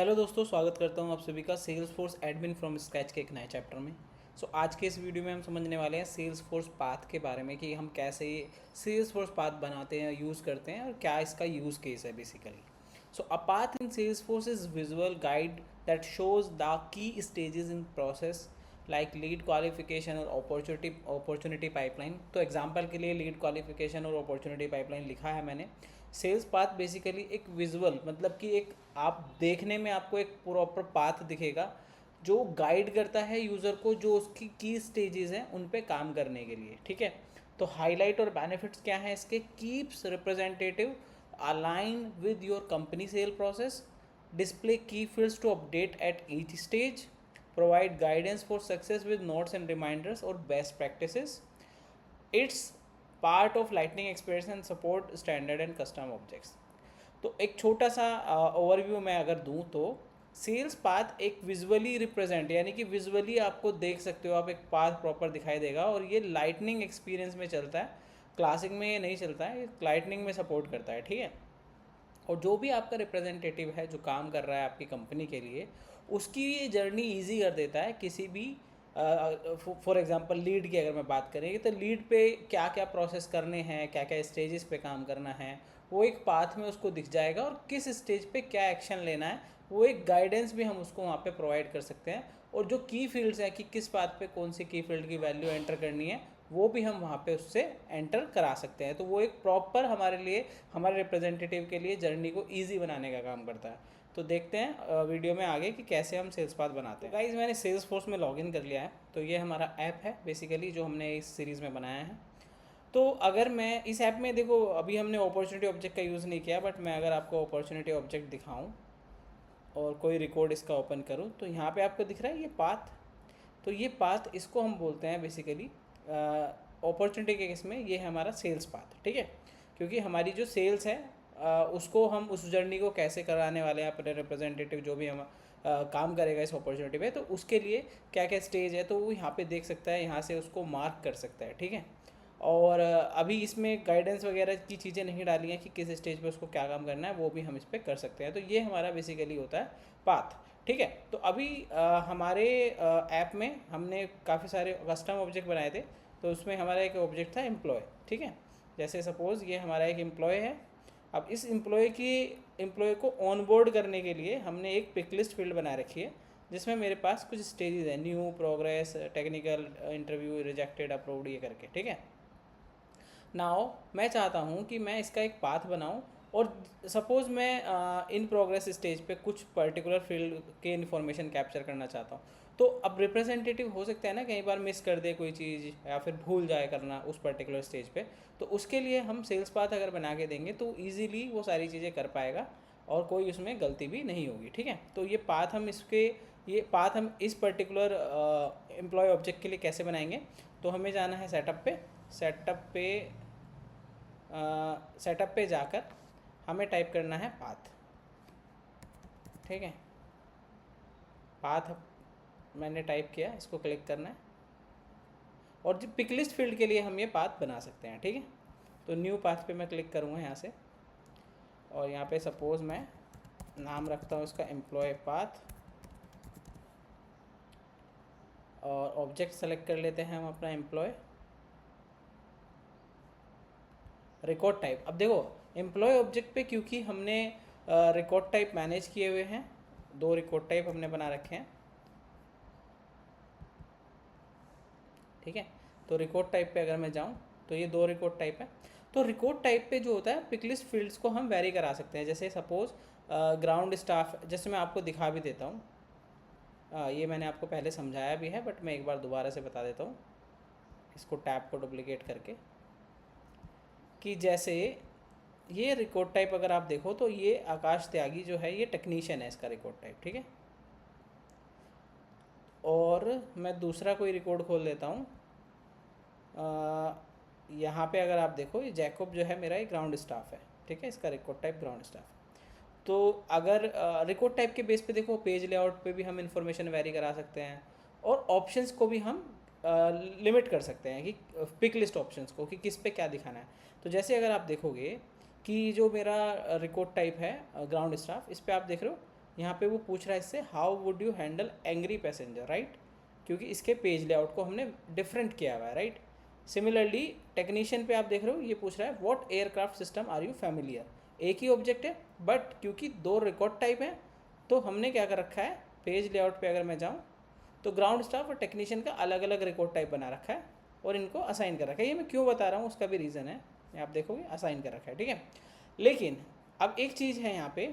Hello दोस्तों, स्वागत करता हूं आप सभी का Salesforce admin from scratch के एक नए चैप्टर में। आज के इस वीडियो में हम समझने वाले हैं सेल्स फोर्स पाथ के बारे में कि हम कैसे सेल्स फोर्स पाथ बनाते हैं, यूज़ करते हैं और क्या इसका यूज़ केस है basically. A path in Salesforce is visual guide that shows the key stages in process like lead qualification और अपॉर्चुनिटी पाइपलाइन। तो एग्जांपल के लिए लीड क्वालिफिकेशन और अपॉर्चुनिटी पाइपलाइन लिखा है मैंने। सेल्स पाथ बेसिकली एक विजुअल मतलब कि एक आप देखने में आपको एक प्रॉपर पाथ दिखेगा जो गाइड करता है यूज़र को, जो उसकी की स्टेजेस हैं उन पे काम करने के लिए। ठीक है, तो हाईलाइट और बेनिफिट्स क्या हैं इसके? Keeps representative align with your company sale process, display key fields to update at each stage, provide guidance for success with notes and reminders or best practices. It's part of lightning experience and support standard and custom objects. तो एक छोटा सा overview मैं अगर दूं तो sales path एक visually represent यानी कि विजुअली आपको देख सकते हो आप, एक पाथ प्रॉपर दिखाई देगा और ये लाइटनिंग एक्सपीरियंस में चलता है। क्लासिक में ये नहीं चलता है, ये लाइटनिंग में सपोर्ट करता है। ठीक है, और जो भी आपका रिप्रेजेंटेटिव है जो काम कर रहा है आपकी कंपनी के लिए, उसकी ये जर्नी ईजी कर देता है। किसी भी फॉर एग्जांपल लीड की अगर मैं बात करेंगे तो लीड पे क्या क्या प्रोसेस करने हैं, क्या क्या स्टेजेस पे काम करना है, वो एक पाथ में उसको दिख जाएगा और किस स्टेज पे क्या एक्शन लेना है वो एक गाइडेंस भी हम उसको वहाँ पे प्रोवाइड कर सकते हैं। और जो की फील्ड्स हैं कि किस पाथ पे कौन सी की फील्ड की वैल्यू एंटर करनी है वो भी हम वहाँ पे उससे एंटर करा सकते हैं। तो वो एक प्रॉपर हमारे लिए, हमारे रिप्रेजेंटेटिव के लिए जर्नी को ईजी बनाने का काम करता है। तो देखते हैं वीडियो में आगे कि कैसे हम सेल्स पाथ बनाते हैं। तो गाइज मैंने सेल्स फोर्स में लॉगिन कर लिया है। तो ये हमारा ऐप है बेसिकली जो हमने इस सीरीज़ में बनाया है। तो अगर मैं इस ऐप में देखो, अभी हमने अपॉर्चुनिटी ऑब्जेक्ट का यूज़ नहीं किया, बट मैं अगर आपको अपॉर्चुनिटी ऑब्जेक्ट दिखाऊं और कोई रिकॉर्ड इसका ओपन करूं तो यहाँ पे आपको दिख रहा है ये पाथ। तो ये पाथ इसको हम बोलते हैं बेसिकली अपॉर्चुनिटी के केस में ये है हमारा सेल्स पाथ। ठीक है, क्योंकि हमारी जो सेल्स है उसको हम उस जर्नी को कैसे कराने वाले हैं अपने रिप्रेजेंटेटिव जो भी हम काम करेगा इस अपॉर्चुनिटी पे, तो उसके लिए क्या क्या स्टेज है तो वो यहाँ पे देख सकता है, यहाँ से उसको मार्क कर सकता है। ठीक है, और अभी इसमें गाइडेंस वगैरह की चीज़ें नहीं डाली हैं कि किस स्टेज पे उसको क्या काम करना है, वो भी हम इस पर कर सकते हैं। तो ये हमारा बेसिकली होता है पाथ। ठीक है, तो अभी हमारे ऐप में हमने काफ़ी सारे कस्टम ऑब्जेक्ट बनाए थे। तो उसमें हमारा एक ऑब्जेक्ट था एम्प्लॉय। ठीक है, जैसे सपोज़ ये हमारा एक एम्प्लॉय है। अब इस एम्प्लॉय को ऑनबोर्ड करने के लिए हमने एक पिक लिस्ट फील्ड बना रखी है जिसमें मेरे पास कुछ स्टेजेस हैं, new, progress, technical, interview, rejected, approved, ये करके। ठीक है, नाउ मैं चाहता हूँ कि मैं इसका एक पाथ बनाऊँ और सपोज़ मैं इन प्रोग्रेस स्टेज पे कुछ पर्टिकुलर फील्ड के इन्फॉर्मेशन कैप्चर करना चाहता हूँ। तो अब रिप्रेजेंटेटिव हो सकता है ना कई बार मिस कर दे कोई चीज़ या फिर भूल जाए करना उस पर्टिकुलर स्टेज पे। तो उसके लिए हम सेल्स पाथ अगर बना के देंगे तो ईजीली वो सारी चीज़ें कर पाएगा और कोई उसमें गलती भी नहीं होगी। ठीक है, तो ये पाथ हम इस पर्टिकुलर एम्प्लॉय ऑब्जेक्ट के लिए कैसे बनाएंगे? तो हमें जाना है सेटअप पे जाकर हमें टाइप करना है पाथ। ठीक है, पाथ मैंने टाइप किया, इसको क्लिक करना है और जो पिक लिस्ट फील्ड के लिए हम ये पाथ बना सकते हैं। ठीक है, तो न्यू पाथ पे मैं क्लिक करूँगा यहाँ से और यहाँ पे सपोज़ मैं नाम रखता हूँ इसका एम्प्लॉय पाथ और ऑब्जेक्ट सेलेक्ट कर लेते हैं हम अपना एम्प्लॉय। रिकॉर्ड टाइप, अब देखो एम्प्लॉय ऑब्जेक्ट पे क्योंकि हमने रिकॉर्ड टाइप मैनेज किए हुए हैं, दो रिकॉर्ड टाइप हमने बना रखे हैं। ठीक है, तो रिकॉर्ड टाइप पे अगर मैं जाऊं तो ये दो रिकॉर्ड टाइप है। तो रिकॉर्ड टाइप पे जो होता है पिकलिस्ट फील्ड्स को हम वेरी करा सकते हैं। जैसे सपोज ग्राउंड स्टाफ, जैसे मैं आपको दिखा भी देता हूँ। ये मैंने आपको पहले समझाया भी है बट मैं एक बार दोबारा से बता देता हूँ इसको टैब को डुप्लीकेट करके, कि जैसे ये रिकॉर्ड टाइप अगर आप देखो तो ये आकाश त्यागी जो है ये टेक्नीशियन है इसका रिकॉर्ड टाइप। ठीक है, और मैं दूसरा कोई रिकॉर्ड खोल लेता हूँ। यहाँ पे अगर आप देखो ये जैकब जो है मेरा एक ग्राउंड स्टाफ है। ठीक है, इसका रिकॉर्ड टाइप ग्राउंड स्टाफ। तो अगर रिकॉर्ड टाइप के बेस पे देखो पेज लेआउट पे भी हम इंफॉर्मेशन वेरी करा सकते हैं और ऑप्शंस को भी हम लिमिट कर सकते हैं कि पिक लिस्ट ऑप्शंस को कि किस पे क्या दिखाना है। तो जैसे अगर आप देखोगे कि जो मेरा रिकॉर्ड टाइप है ग्राउंड स्टाफ, इस पर आप देख रहे हो यहाँ पे वो पूछ रहा है इससे how would you handle angry passenger, right, क्योंकि इसके पेज लेआउट को हमने डिफरेंट किया हुआ है, राइट। सिमिलरली टेक्नीशियन पे आप देख रहे हो ये पूछ रहा है what aircraft system are you familiar, एक ही ऑब्जेक्ट है बट क्योंकि दो रिकॉर्ड टाइप हैं तो हमने क्या कर रखा है, पेज लेआउट पे अगर मैं जाऊँ तो ग्राउंड स्टाफ और टेक्नीशियन का अलग अलग रिकॉर्ड टाइप बना रखा है और इनको असाइन कर रखा है। ये मैं क्यों बता रहा हूँ उसका भी रीज़न है, आप देखोगे असाइन कर रखा है, ठीक है। लेकिन अब एक चीज़ है यहाँ पे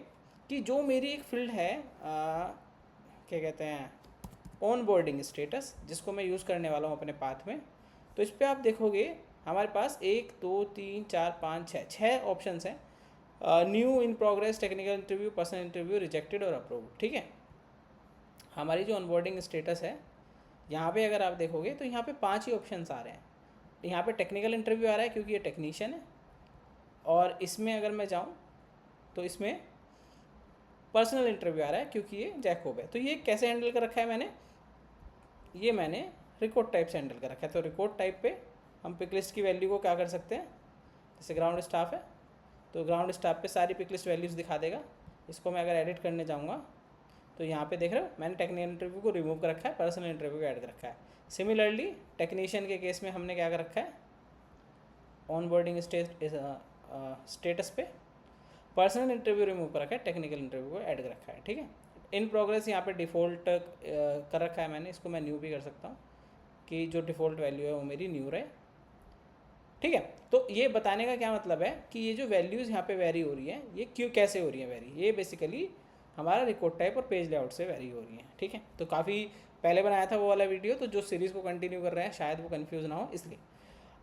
कि जो मेरी एक फील्ड है क्या कहते हैं, ऑन बोर्डिंग स्टेटस, जिसको मैं यूज़ करने वाला हूँ अपने पाथ में, तो इस पर आप देखोगे हमारे पास 1 2 3 4 5 6 ऑप्शंस हैं, new, in progress, technical interview, personal interview, rejected और अप्रूव्ड, ठीक है। हमारी जो ऑनबोर्डिंग स्टेटस है यहाँ पे अगर आप देखोगे तो यहाँ पे 5 ही ऑप्शंस आ रहे हैं। यहाँ पे टेक्निकल इंटरव्यू आ रहा है क्योंकि ये टेक्नीशियन है, और इसमें अगर मैं जाऊँ तो इसमें पर्सनल इंटरव्यू आ रहा है क्योंकि ये जैकोब है। तो ये कैसे हैंडल कर रखा है मैंने रिकॉर्ड टाइप से हैंडल कर रखा है। तो रिकॉर्ड टाइप पे हम पिक लिस्ट की वैल्यू को क्या कर सकते हैं, जैसे ग्राउंड स्टाफ है तो ग्राउंड स्टाफ पे सारी पिक लिस्ट वैल्यूज़ दिखा देगा। इसको मैं अगर एडिट करने जाऊँगा तो यहाँ पे देख रहे हो मैंने टेक्निकल इंटरव्यू को रिमूव कर रखा है, पर्सनल इंटरव्यू को ऐड कर रखा है। सिमिलरली टेक्नीशियन के केस में हमने क्या कर रखा है, ऑन बोर्डिंग स्टेटस पे पर्सनल इंटरव्यू रिमूव कर रखा है, टेक्निकल इंटरव्यू को ऐड कर रखा है, ठीक है। इन प्रोग्रेस यहाँ पे डिफ़ॉल्ट कर रखा है मैंने, इसको मैं न्यू भी कर सकता हूँ कि जो डिफ़ॉल्ट वैल्यू है वो मेरी न्यू रहे, ठीक है। तो ये बताने का क्या मतलब है कि ये जो वैल्यूज़ यहाँ पे वेरी हो रही है ये क्यों कैसे हो रही है वेरी, ये बेसिकली हमारा रिकॉर्ड टाइप और पेज लेआउट से वेरी हो रही है, ठीक है। तो काफ़ी पहले बनाया था वो वाला वीडियो, तो जो सीरीज़ को कंटिन्यू कर रहे हैं शायद वो कन्फ्यूज़ ना हो इसलिए।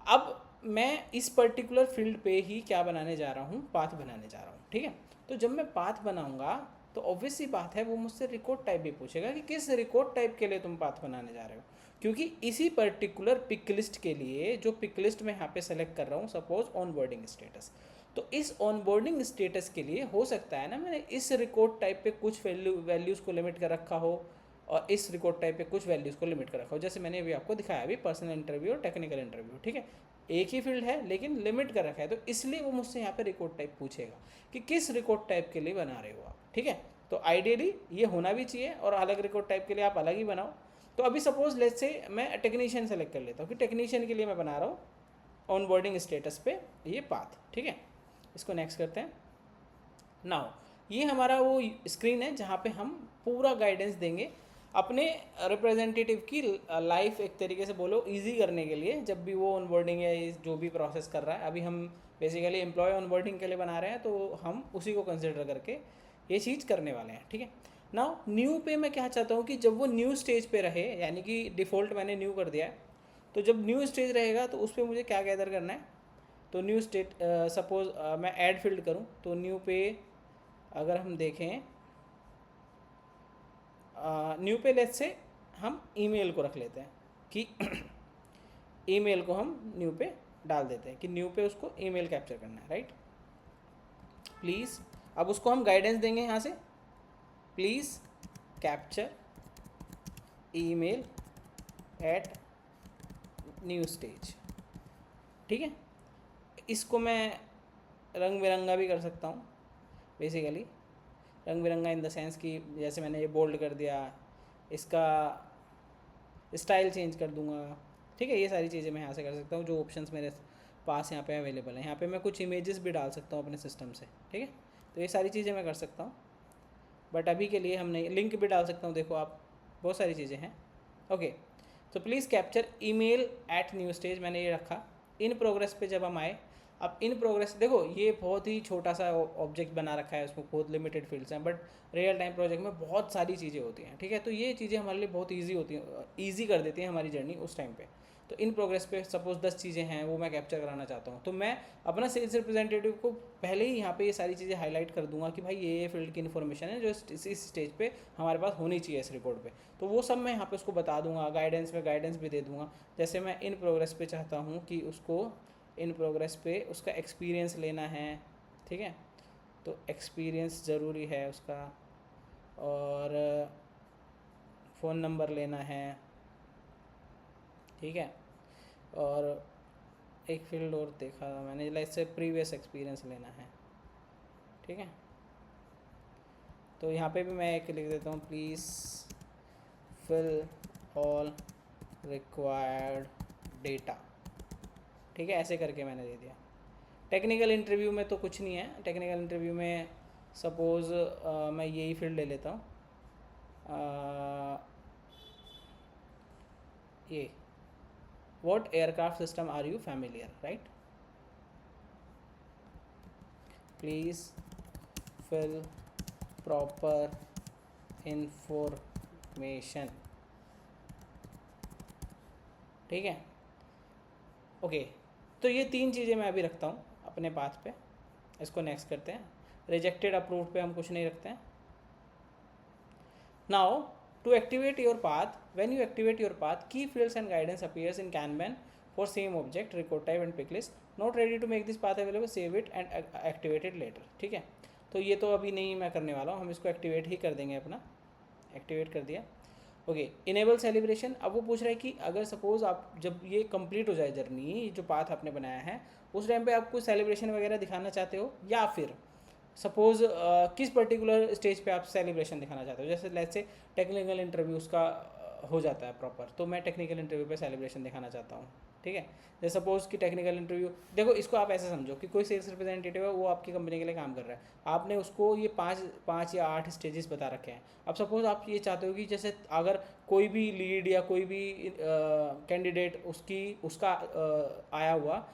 अब मैं इस पर्टिकुलर फील्ड पे ही क्या बनाने जा रहा हूँ, पाथ बनाने जा रहा हूँ, ठीक है। तो जब मैं पाथ बनाऊँगा तो ऑब्वियस सी बात है वो मुझसे रिकॉर्ड टाइप भी पूछेगा कि किस रिकॉर्ड टाइप के लिए तुम पाथ बनाने जा रहे हो, क्योंकि इसी पर्टिकुलर पिक लिस्ट के लिए जो पिक लिस्ट मैं यहाँ पे सेलेक्ट कर रहा हूँ, सपोज ऑन बोर्डिंग स्टेटस, तो इस ऑन बोर्डिंग स्टेटस के लिए हो सकता है ना मैंने इस रिकॉर्ड टाइप पे कुछ वैल्यूज़ को लिमिट कर रखा हो और इस रिकॉर्ड टाइप पे कुछ वैल्यूज़ को लिमिट कर रखा हो, जैसे मैंने अभी आपको दिखाया अभी पर्सनल इंटरव्यू और टेक्निकल इंटरव्यू, ठीक है। एक ही फील्ड है लेकिन लिमिट कर रखा है, तो इसलिए वो मुझसे यहाँ पे रिकॉर्ड टाइप पूछेगा कि किस रिकॉर्ड टाइप के लिए बना रहे हो आप, ठीक है। तो आइडियली ये होना भी चाहिए और अलग रिकॉर्ड टाइप के लिए आप अलग ही बनाओ। तो अभी सपोज लेट्स से मैं टेक्नीशियन सेलेक्ट कर लेता हूँ कि टेक्नीशियन के लिए मैं बना रहा हूँ ऑन बोर्डिंग स्टेटस पे ये पाथ, ठीक है। इसको नेक्स्ट करते हैं। नाउ ये हमारा वो स्क्रीन है जहाँ पे हम पूरा गाइडेंस देंगे अपने रिप्रेजेंटेटिव की लाइफ, एक तरीके से बोलो इजी करने के लिए, जब भी वो ऑनबोर्डिंग या जो भी प्रोसेस कर रहा है। अभी हम बेसिकली एम्प्लॉय ऑनबोर्डिंग के लिए बना रहे हैं तो हम उसी को कंसिडर करके ये चीज़ करने वाले हैं, ठीक है। नाउ न्यू पे मैं क्या चाहता हूँ कि जब वो न्यू स्टेज पे रहे, यानी कि डिफ़ॉल्ट मैंने न्यू कर दिया है, तो जब न्यू स्टेज रहेगा तो उस पर मुझे क्या गैदर करना है। तो न्यू स्टेट सपोज मैं ऐड फील्ड करूँ तो न्यू पे अगर हम देखें न्यू पे लेट्स से हम ईमेल को रख लेते हैं कि ईमेल को हम न्यू पे डाल देते हैं कि न्यू पे उसको ईमेल कैप्चर करना है, राइट। प्लीज़ अब उसको हम गाइडेंस देंगे यहाँ से, please capture email eight new stage, ठीक है। इसको मैं रंग बिरंगा भी कर सकता हूँ, बेसिकली रंग बिरंगा इन द सेंस कि जैसे मैंने ये बोल्ड कर दिया, इसका स्टाइल चेंज कर दूंगा, ठीक है। ये सारी चीज़ें मैं यहाँ से कर सकता हूँ, जो ऑप्शंस मेरे पास यहाँ पे अवेलेबल हैं। यहाँ पे मैं कुछ इमेजेस भी डाल सकता हूँ अपने सिस्टम से, ठीक है। तो ये सारी चीज़ें मैं कर सकता हूँ, बट अभी के लिए हम नहीं, लिंक भी डाल सकता हूँ, देखो आप बहुत सारी चीज़ें हैं, ओके। तो please capture email eight new stage मैंने ये रखा। इन प्रोग्रेस पे जब हम आए, अब इन प्रोग्रेस देखो ये बहुत ही छोटा सा ऑब्जेक्ट बना रखा है, उसमें बहुत लिमिटेड फील्ड्स हैं, बट रियल टाइम प्रोजेक्ट में बहुत सारी चीज़ें होती हैं, ठीक है। तो ये चीज़ें हमारे लिए बहुत ईजी होती हैं, ईजी कर देती हैं हमारी जर्नी उस टाइम पे। तो इन प्रोग्रेस पे सपोज 10 चीज़ें हैं वो मैं कैप्चर कराना चाहता हूँ, तो मैं अपना सेल्स रिप्रेजेंटेटिव को पहले ही यहाँ पे ये सारी चीज़ें हाईलाइट कर दूंगा कि भाई ये फील्ड की इन्फॉर्मेशन है जो इस स्टेज पे हमारे पास होनी चाहिए इस रिकॉर्ड पे। तो वो सब मैं यहाँ पे उसको बता दूंगा, गाइडेंस में गाइडेंस भी दे दूंगा। जैसे मैं इन प्रोग्रेस पे चाहता हूँ कि उसको इन प्रोग्रेस पे उसका एक्सपीरियंस लेना है, ठीक है। तो एक्सपीरियंस ज़रूरी है उसका, और फ़ोन नंबर लेना है, ठीक है। और एक फील्ड और देखा मैंने, लाइक से प्रीवियस एक्सपीरियंस लेना है, ठीक है। तो यहाँ पे भी मैं एक लिख देता हूँ, please fill all required data. ठीक है, ऐसे करके मैंने दे दिया। टेक्निकल इंटरव्यू में तो कुछ नहीं है। टेक्निकल इंटरव्यू में सपोज़ मैं यही फील्ड ले लेता हूँ, ये what aircraft system are you familiar, right. Please fill proper information. ठीक है, ओके। तो ये 3 चीज़ें मैं अभी रखता हूँ अपने पाथ पे। इसको नेक्स्ट करते हैं। रिजेक्टेड अप्रूव्ड पे हम कुछ नहीं रखते हैं। Now to activate your path, when you activate your path, key fields and guidance appears in kanban for same object, record type and pick list. Not ready to make this path available, save it and activate it later. ठीक है, तो ये तो अभी नहीं मैं करने वाला हूँ, हम इसको एक्टिवेट ही कर देंगे अपना। एक्टिवेट कर दिया। Okay, enable celebration. अब वो पूछ रहा है कि अगर सपोज आप जब ये कंप्लीट हो जाए जर्नी, जो पाथ आपने बनाया है, उस टाइम पे आप कोई सेलिब्रेशन वगैरह दिखाना चाहते हो, या फिर सपोज किस पर्टिकुलर स्टेज पे आप सेलिब्रेशन दिखाना चाहते हो। जैसे लेट्स से टेक्निकल इंटरव्यूज़ का हो जाता है प्रॉपर, तो मैं टेक्निकल इंटरव्यू पे सेलिब्रेशन दिखाना चाहता हूँ। ठीक है, जैसे सपोज कि टेक्निकल इंटरव्यू, देखो इसको आप ऐसे समझो कि कोई सेल्स रिप्रेजेंटेटिव है, वो आपकी कंपनी के लिए काम कर रहा है, आपने उसको ये पाँच या 8 स्टेजेस बता रखे हैं। अब सपोज आप ये चाहते हो कि जैसे अगर कोई भी लीड या कोई भी कैंडिडेट उसका आया हुआ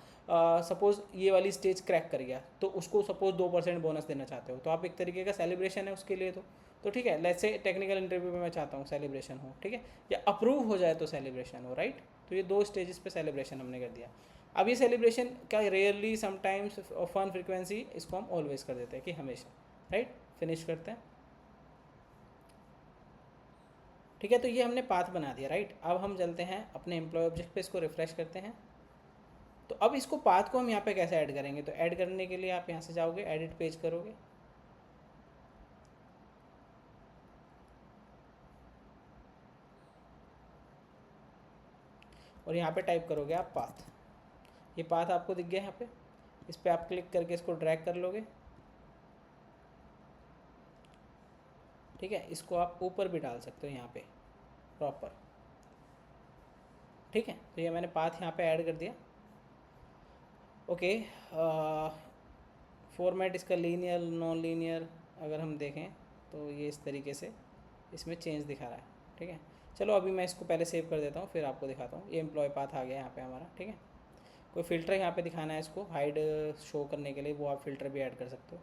सपोज ये वाली स्टेज क्रैक कर गया, तो उसको सपोज 2% बोनस देना चाहते हो, तो आप एक तरीके का सेलिब्रेशन है उसके लिए। तो ठीक है, लेट्स से टेक्निकल इंटरव्यू में मैं चाहता हूँ सेलिब्रेशन हो, ठीक है, या अप्रूव हो जाए तो सेलिब्रेशन हो, राइट। तो ये 2 स्टेजेस पे सेलिब्रेशन हमने कर दिया। अब ये सेलिब्रेशन क्या, रेयरली, समटाइम्स, फन, फ्रिक्वेंसी, इसको हम ऑलवेज कर देते हैं कि हमेशा, राइट। फिनिश करते हैं। ठीक है, तो ये हमने पाथ बना दिया, राइट। अब हम चलते हैं अपने एम्प्लॉय ऑब्जेक्ट पे, इसको रिफ्रेश करते हैं। तो अब इसको पाथ को हम यहाँ पे कैसे ऐड करेंगे, तो ऐड करने के लिए आप यहाँ से जाओगे, एडिट पेज करोगे, और यहाँ पे टाइप करोगे आप पाथ। ये पाथ आपको दिख गया यहाँ पे, इस पर आप क्लिक करके इसको ड्रैग कर लोगे। ठीक है, इसको आप ऊपर भी डाल सकते हो यहाँ पे प्रॉपर। ठीक है, तो ये मैंने पाथ यहाँ पे ऐड कर दिया। ओके, फॉर्मेट इसका लीनियर नॉन लीनियर अगर हम देखें तो ये इस तरीके से इसमें चेंज दिखा रहा है। ठीक है, चलो अभी मैं इसको पहले सेव कर देता हूँ, फिर आपको दिखाता हूँ। ये एम्प्लॉय पाथ आ गया यहाँ पे हमारा। ठीक है, कोई फ़िल्टर यहाँ पे दिखाना है इसको हाइड शो करने के लिए, वो आप फ़िल्टर भी ऐड कर सकते हो।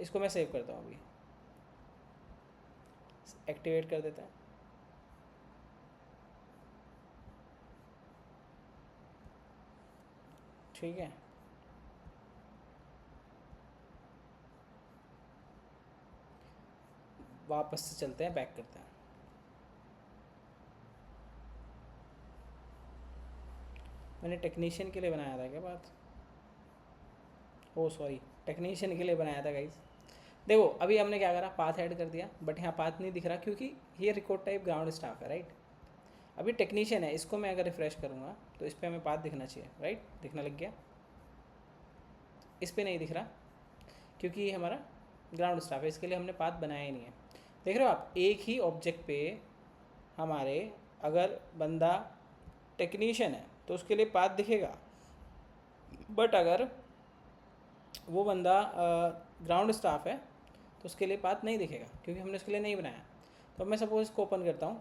इसको मैं सेव करता हूँ, अभी एक्टिवेट कर देता है। ठीक है, वापस से चलते हैं, बैक करते हैं। मैंने टेक्नीशियन के लिए बनाया था क्या बात, ओ सॉरी, टेक्नीशियन के लिए बनाया था गाइस। देखो अभी हमने क्या करा, पाथ ऐड कर दिया, बट यहाँ पाथ नहीं दिख रहा क्योंकि ये रिकॉर्ड टाइप ग्राउंड स्टाफ है, राइट। अभी टेक्नीशियन है, इसको मैं अगर रिफ्रेश करूँगा तो इस पर हमें पाथ दिखना चाहिए, राइट। दिखने लग गया, इस पर नहीं दिख रहा क्योंकि ये हमारा ग्राउंड स्टाफ है, इसके लिए हमने पाथ बनाया ही नहीं है। देख रहे हो आप, एक ही ऑब्जेक्ट पे हमारे अगर बंदा टेक्नीशियन है तो उसके लिए पाथ दिखेगा, बट अगर वो बंदा ग्राउंड स्टाफ है तो उसके लिए पाथ नहीं दिखेगा क्योंकि हमने उसके लिए नहीं बनाया। तो अब मैं सपोज इसको ओपन करता हूँ,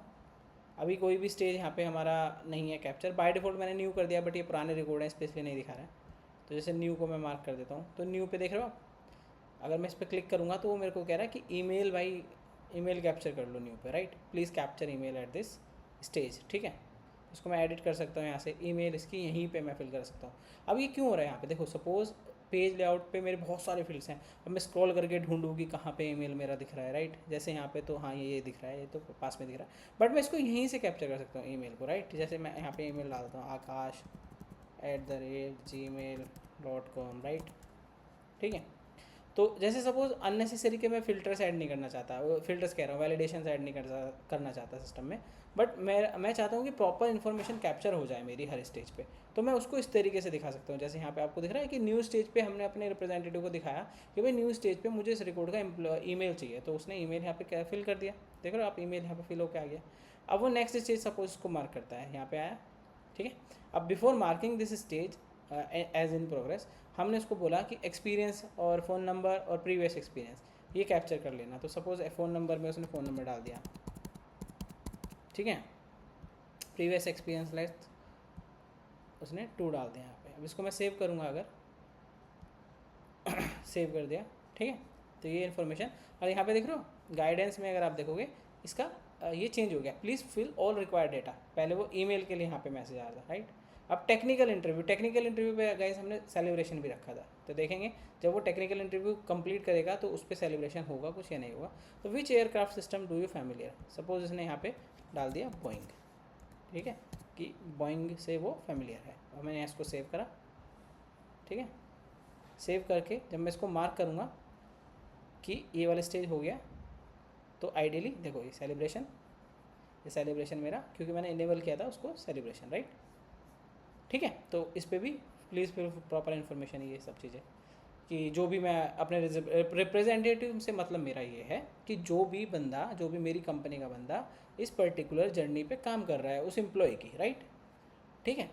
अभी कोई भी स्टेज यहाँ पे हमारा नहीं है कैप्चर, बाय डिफ़ॉल्ट मैंने न्यू कर दिया, बट ये पुराने रिकॉर्ड हैं इसलिए नहीं दिखा रहा है। तो जैसे न्यू को मैं मार्क कर देता हूँ, तो न्यू पे देख रहे हो आप, अगर मैं इस पर क्लिक करूँगा तो वो मेरे को कह रहा है कि ईमेल, भाई ईमेल कैप्चर कर लो न्यू पे, right. Please capture email at this stage. ठीक है, इसको मैं एडिट कर सकता हूँ यहाँ से, ईमेल इसकी यहीं पे मैं फिल कर सकता हूँ। अब ये क्यों हो रहा है यहाँ पे, देखो सपोज़ पेज लेआउट पे मेरे बहुत सारे फील्ड्स हैं, अब मैं स्क्रॉल करके ढूंढूँ कि कहाँ पे ईमेल मेरा दिख रहा है, राइट। जैसे यहाँ पे तो हाँ ये दिख रहा है, ये तो पास में दिख रहा है, बट मैं इसको यहीं से कैप्चर कर सकता हूँ ईमेल को, राइट। जैसे मैं यहाँ पे ईमेल डालता हूँ akash@gmail.com, राइट। ठीक है, तो जैसे सपोज अननेसेसरी के मैं फ़िल्टर्स ऐड नहीं करना चाहता, वो फ़िल्टर्स कह रहा हूँ, वैलिडेशंस ऐड नहीं करना चाहता सिस्टम में, बट मैं चाहता हूँ कि प्रॉपर इन्फॉर्मेशन कैप्चर हो जाए मेरी हर स्टेज पे, तो मैं उसको इस तरीके से दिखा सकता हूँ। जैसे यहाँ पे आपको दिख रहा है कि न्यू स्टेज पे हमने अपने रिप्रेजेंटेटिव को दिखाया कि भाई न्यू स्टेज पे मुझे इस रिकॉर्ड का ईमेल चाहिए, तो उसने ईमेल यहाँ पे क्या फिल कर दिया, देख रहे हो आप, ईमेल यहाँ पे फिल होकर आ गया। अब वो नेक्स्ट स्टेज सपोज उसको मार्क करता है, यहाँ पे आया, ठीक है। अब before marking this stage as in progress, हमने उसको बोला कि एक्सपीरियंस और फ़ोन नंबर और प्रीवियस एक्सपीरियंस ये कैप्चर कर लेना। तो सपोज़ फ़ोन नंबर में उसने फ़ोन नंबर डाल दिया, ठीक है। प्रीवियस एक्सपीरियंस लेथ उसने 2 डाल दिया यहाँ पे। अब इसको मैं सेव करूँगा, अगर सेव कर दिया, ठीक है। तो ये इन्फॉर्मेशन, और यहाँ पे देख रहे हो गाइडेंस में अगर आप देखोगे इसका ये चेंज हो गया, please fill all required data. पहले वो ईमेल के लिए यहाँ पे मैसेज आ रहा था, राइट। अब टेक्निकल इंटरव्यू पे गाइस हमने सेलिब्रेशन भी रखा था, तो देखेंगे जब वो टेक्निकल इंटरव्यू कंप्लीट करेगा तो उस पर सेलिब्रेशन होगा कुछ या नहीं होगा। तो which aircraft system do you familiar, suppose इसने यहाँ पे डाल दिया बोइंग, ठीक है, कि बोइंग से वो फैमिलियर है, और मैंने इसको सेव करा, ठीक है। सेव करके जब मैं इसको मार्क करूँगा कि ये वाला स्टेज हो गया, तो आइडियली देखो ये सेलिब्रेशन मेरा, क्योंकि मैंने इनेबल किया था उसको सेलिब्रेशन, राइट, ठीक है। तो इस पर भी प्लीज़ फिर प्रॉपर इन्फॉर्मेशन, ये सब चीज़ें कि जो भी मैं अपने रिप्रेजेंटेटिव से, मतलब मेरा ये है कि जो भी मेरी कंपनी का बंदा इस पर्टिकुलर जर्नी पे काम कर रहा है, उस एम्प्लॉय की, राइट, ठीक है।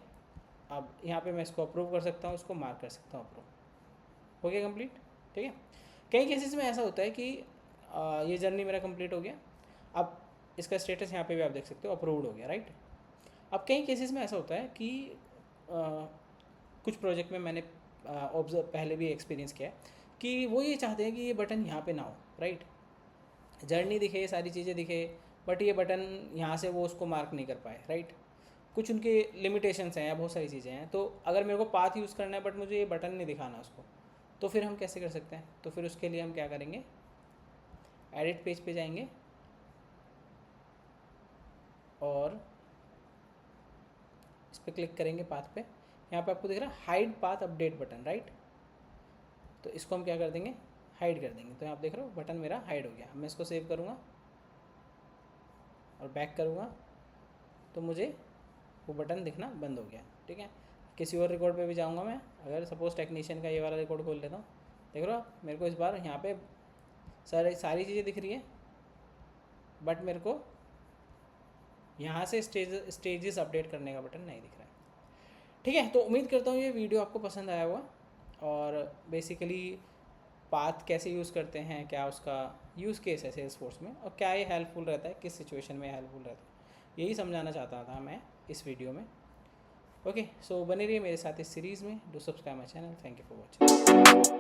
अब यहाँ पे मैं इसको अप्रूव कर सकता हूँ, इसको मार्क कर सकता हूँ अप्रूव, हो गया कंप्लीट, ठीक है। कई केसेस में ऐसा होता है कि ये जर्नी मेरा कंप्लीट हो गया, अब इसका स्टेटस यहाँ पे भी आप देख सकते हो, अप्रूव्ड हो गया, राइट। अब कई केसेस में ऐसा होता है कि कुछ प्रोजेक्ट में मैंने ऑब्जर्व पहले भी एक्सपीरियंस किया है कि वो ये चाहते हैं कि ये बटन यहाँ पे ना हो, राइट, जर्नी दिखे, सारी चीज़ें दिखे, बट ये बटन यहाँ से वो उसको मार्क नहीं कर पाए, राइट। कुछ उनके लिमिटेशंस हैं या बहुत सारी चीज़ें हैं। तो अगर मेरे को पाथ यूज़ करना है बट मुझे ये बटन नहीं दिखाना उसको, तो फिर हम कैसे कर सकते हैं? तो फिर उसके लिए हम क्या करेंगे, एडिट पेज पे जाएंगे और इस पर क्लिक करेंगे पाथ पे। यहाँ पे आपको दिख रहा है hide path update button, right. तो इसको हम क्या कर देंगे, हाइड कर देंगे। तो आप देख रहे हो बटन मेरा हाइड हो गया। मैं इसको सेव करूँगा और बैक करूँगा तो मुझे वो बटन दिखना बंद हो गया, ठीक है। किसी और रिकॉर्ड पे भी जाऊँगा मैं, अगर सपोज टेक्नीशियन का ये वाला रिकॉर्ड खोल लेता हूँ, देख रहे हो आप, मेरे को इस बार यहाँ पे सारी चीज़ें दिख रही है, बट मेरे को यहाँ से स्टेजेस अपडेट करने का बटन नहीं दिख रहा है, ठीक है। तो उम्मीद करता हूँ ये वीडियो आपको पसंद आया होगा, और बेसिकली पाथ कैसे यूज़ करते हैं, क्या उसका यूज़ केस है सेल्सफोर्स में, और क्या ये हेल्पफुल रहता है, किस सिचुएशन में हेल्पफुल रहता है, यही समझाना चाहता था मैं इस वीडियो में। ओके, सो बने रहिए मेरे साथ इस सीरीज़ में। Do subscribe my channel. Thank you for watching.